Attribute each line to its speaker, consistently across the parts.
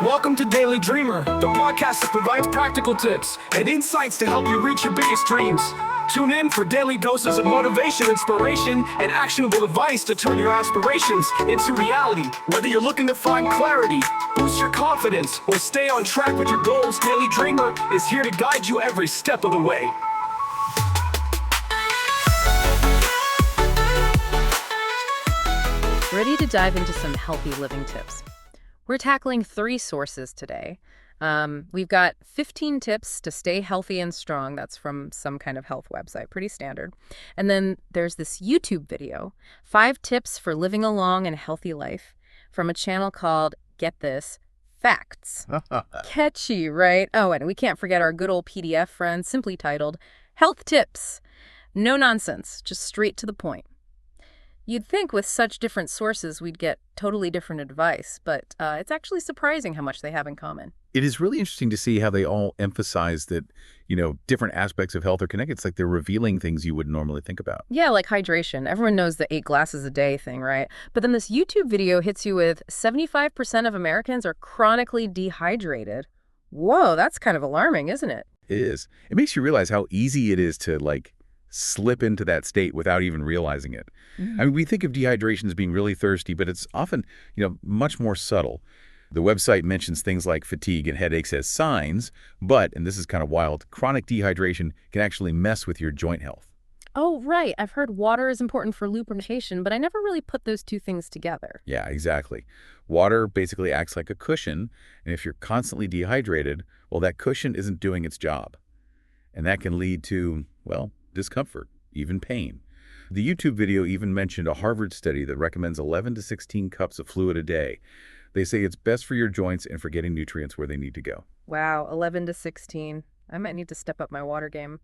Speaker 1: Welcome to Daily Dreamer, the podcast that provides practical tips and insights to help you reach your biggest dreams. Tune in for daily doses of motivation, inspiration, and actionable advice to turn your aspirations into reality. Whether you're looking to find clarity, boost your confidence, or stay on track with your goals, Daily Dreamer is here to guide you every step of the way.
Speaker 2: Ready to dive into some healthy living tips? We're tackling 3 sources today. We've got 15 tips to stay healthy and strong. That's from some kind of health website, pretty standard. And then there's this YouTube video, 5 tips for living a long and healthy life, from a channel called, get this, Facts. Catchy, right? Oh, and we can't forget our good old PDF friend, simply titled, Health Tips. No nonsense, just straight to the point. You'd think with such different sources we'd get totally different advice, but it's actually surprising how much they have in common.
Speaker 3: It is really interesting to see how they all emphasize that, different aspects of health are connected. It's like they're revealing things you wouldn't normally think about.
Speaker 2: Yeah, like hydration. Everyone knows the 8 glasses a day thing, right? But then this YouTube video hits you with 75% of Americans are chronically dehydrated. Whoa, that's kind of alarming, isn't it?
Speaker 3: It is. It makes you realize how easy it is to, slip into that state without even realizing it. I mean, we think of dehydration as being really thirsty, but it's often, much more subtle. The website mentions things like fatigue and headaches as signs, but, and this is kind of wild, chronic dehydration can actually mess with your joint health.
Speaker 2: Oh, right. I've heard water is important for lubrication, but I never really put those 2 things together.
Speaker 3: Yeah, exactly. Water basically acts like a cushion, and if you're constantly dehydrated, well, that cushion isn't doing its job. And that can lead to, discomfort, even pain. The YouTube video even mentioned a Harvard study that recommends 11 to 16 cups of fluid a day. They say it's best for your joints and for getting nutrients where they need to go.
Speaker 2: Wow, 11 to 16. I might need to step up my water game.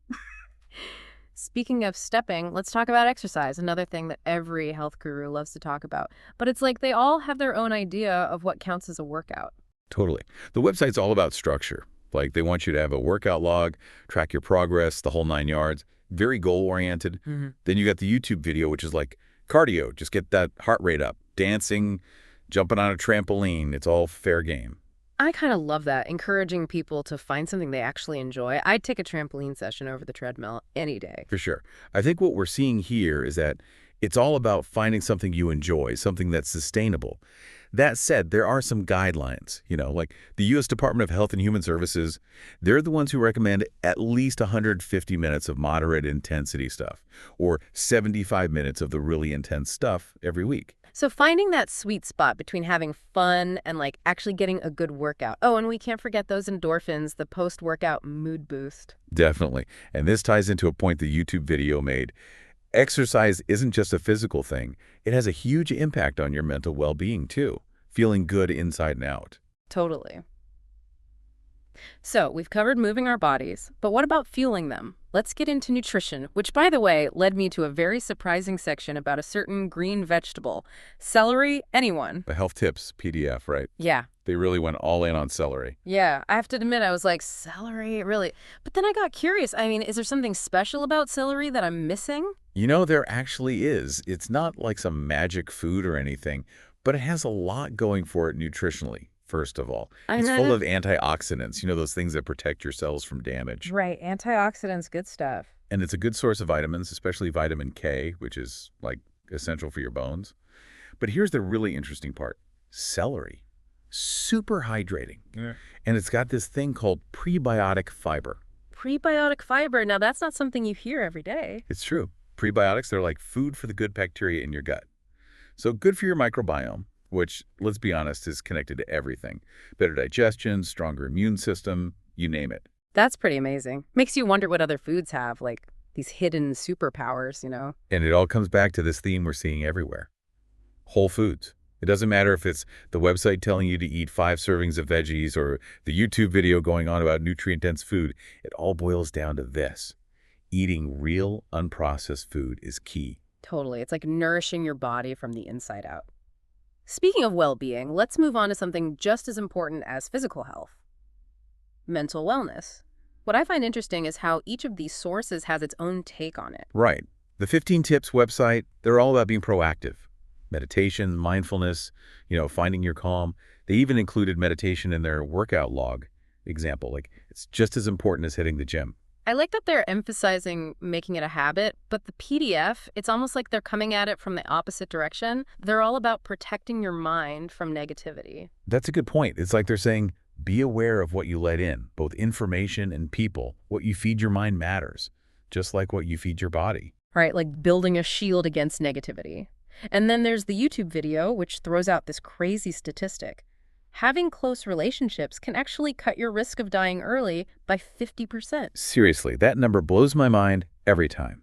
Speaker 2: Speaking of stepping, let's talk about exercise, another thing that every health guru loves to talk about. But it's like they all have their own idea of what counts as a workout.
Speaker 3: Totally. The website's all about structure. Like they want you to have a workout log, track your progress, the whole 9 yards. Very goal-oriented. Then you got the YouTube video, which is like cardio. Just get that heart rate up. Dancing, jumping on a trampoline. It's all fair game.
Speaker 2: I kind of love that, encouraging people to find something they actually enjoy. I'd take a trampoline session over the treadmill any day.
Speaker 3: For sure. I think what we're seeing here is that it's all about finding something you enjoy, something that's sustainable. That said, there are some guidelines, like the U.S. Department of Health and Human Services. They're the ones who recommend at least 150 minutes of moderate intensity stuff or 75 minutes of the really intense stuff every week.
Speaker 2: So finding that sweet spot between having fun and actually getting a good workout. Oh, and we can't forget those endorphins, the post-workout mood boost.
Speaker 3: Definitely. And this ties into a point the YouTube video made. Exercise isn't just a physical thing. It has a huge impact on your mental well-being, too. Feeling good inside and out.
Speaker 2: Totally. So we've covered moving our bodies, but what about fueling them? Let's get into nutrition, which, by the way, led me to a very surprising section about a certain green vegetable. Celery, anyone?
Speaker 3: The health tips PDF, right?
Speaker 2: Yeah.
Speaker 3: They really went all in on celery.
Speaker 2: Yeah, I have to admit, I was like, celery, really? But then I got curious. I mean, is there something special about celery that I'm missing?
Speaker 3: There actually is. It's not like some magic food or anything, but it has a lot going for it nutritionally, first of all. It's full of antioxidants, those things that protect your cells from damage.
Speaker 2: Right, antioxidants, good stuff.
Speaker 3: And it's a good source of vitamins, especially vitamin K, which is, essential for your bones. But here's the really interesting part. Celery. Super hydrating. Yeah. And it's got this thing called prebiotic fiber.
Speaker 2: Prebiotic fiber. Now, that's not something you hear every day.
Speaker 3: It's true. Prebiotics, they're like food for the good bacteria in your gut. So good for your microbiome, which, let's be honest, is connected to everything. Better digestion, stronger immune system, you name it.
Speaker 2: That's pretty amazing. Makes you wonder what other foods have, like these hidden superpowers,
Speaker 3: And it all comes back to this theme we're seeing everywhere. Whole foods. It doesn't matter if it's the website telling you to eat 5 servings of veggies or the YouTube video going on about nutrient-dense food. It all boils down to this. Eating real, unprocessed food is key.
Speaker 2: Totally. It's like nourishing your body from the inside out. Speaking of well-being, let's move on to something just as important as physical health. Mental wellness. What I find interesting is how each of these sources has its own take on it.
Speaker 3: Right. The 15 Tips website, they're all about being proactive. meditation, mindfulness, finding your calm. They even included meditation in their workout log example. Like, it's just as important as hitting the gym.
Speaker 2: I like that they're emphasizing making it a habit, but the PDF, it's almost like they're coming at it from the opposite direction. They're all about protecting your mind from negativity.
Speaker 3: That's a good point. It's like they're saying, be aware of what you let in, both information and people. What you feed your mind matters, just like what you feed your body.
Speaker 2: Right, like building a shield against negativity. And then there's the YouTube video, which throws out this crazy statistic. Having close relationships can actually cut your risk of dying early by 50%.
Speaker 3: Seriously, that number blows my mind every time.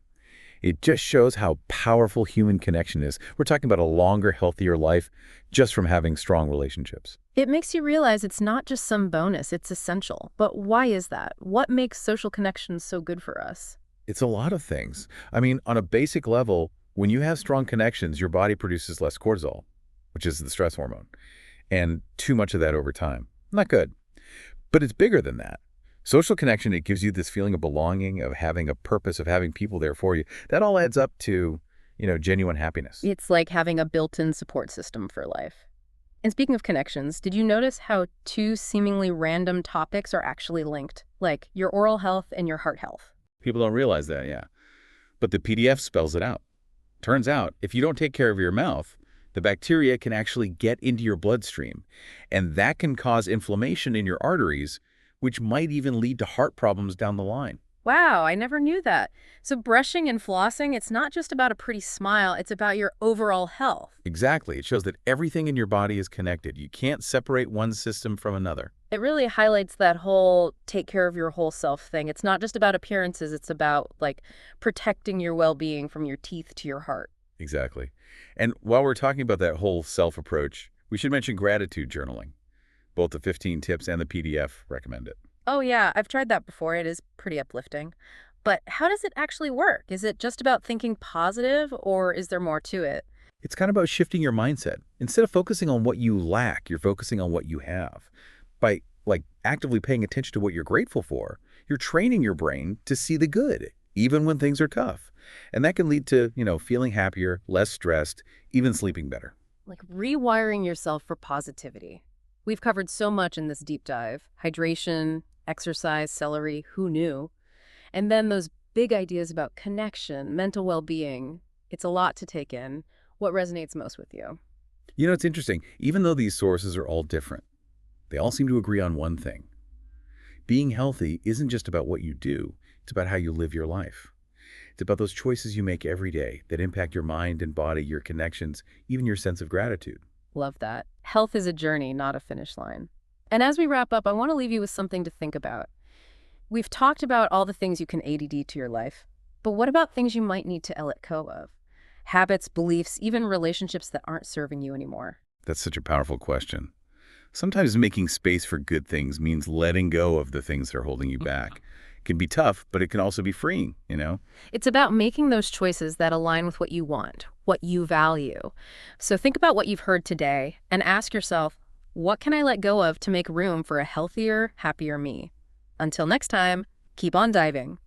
Speaker 3: It just shows how powerful human connection is. We're talking about a longer, healthier life just from having strong relationships.
Speaker 2: It makes you realize it's not just some bonus, it's essential. But why is that? What makes social connections so good for us?
Speaker 3: It's a lot of things. I mean, on a basic level, when you have strong connections, your body produces less cortisol, which is the stress hormone, and too much of that over time. Not good. But it's bigger than that. Social connection, it gives you this feeling of belonging, of having a purpose, of having people there for you. That all adds up to, genuine happiness.
Speaker 2: It's like having a built-in support system for life. And speaking of connections, did you notice how two seemingly random topics are actually linked? Like your oral health and your heart health.
Speaker 3: People don't realize that, yeah. But the PDF spells it out. Turns out, if you don't take care of your mouth, the bacteria can actually get into your bloodstream, and that can cause inflammation in your arteries, which might even lead to heart problems down the line.
Speaker 2: Wow, I never knew that. So brushing and flossing, it's not just about a pretty smile, it's about your overall health.
Speaker 3: Exactly. It shows that everything in your body is connected. You can't separate one system from another.
Speaker 2: It really highlights that whole take care of your whole self thing. It's not just about appearances, it's about like protecting your well-being from your teeth to your heart.
Speaker 3: Exactly. And while we're talking about that whole self approach, we should mention gratitude journaling. Both the 15 tips and the PDF recommend it.
Speaker 2: Oh yeah, I've tried that before. It is pretty uplifting. But how does it actually work? Is it just about thinking positive, or is there more to it?
Speaker 3: It's kind of about shifting your mindset. Instead of focusing on what you lack, you're focusing on what you have. By actively paying attention to what you're grateful for, you're training your brain to see the good, even when things are tough. And that can lead to, feeling happier, less stressed, even sleeping better.
Speaker 2: Like rewiring yourself for positivity. We've covered so much in this deep dive. Hydration, exercise, celery, who knew? And then those big ideas about connection, mental well-being. It's a lot to take in. What resonates most with you?
Speaker 3: It's interesting. Even though these sources are all different, they all seem to agree on one thing. Being healthy isn't just about what you do. It's about how you live your life. It's about those choices you make every day that impact your mind and body, your connections, even your sense of gratitude.
Speaker 2: Love that. Health is a journey, not a finish line. And as we wrap up, I want to leave you with something to think about. We've talked about all the things you can ADD to your life, but what about things you might need to let go of? Habits, beliefs, even relationships that aren't serving you anymore.
Speaker 3: That's such a powerful question. Sometimes making space for good things means letting go of the things that are holding you back. It can be tough, but it can also be freeing,
Speaker 2: It's about making those choices that align with what you want, what you value. So think about what you've heard today and ask yourself, what can I let go of to make room for a healthier, happier me? Until next time, keep on diving.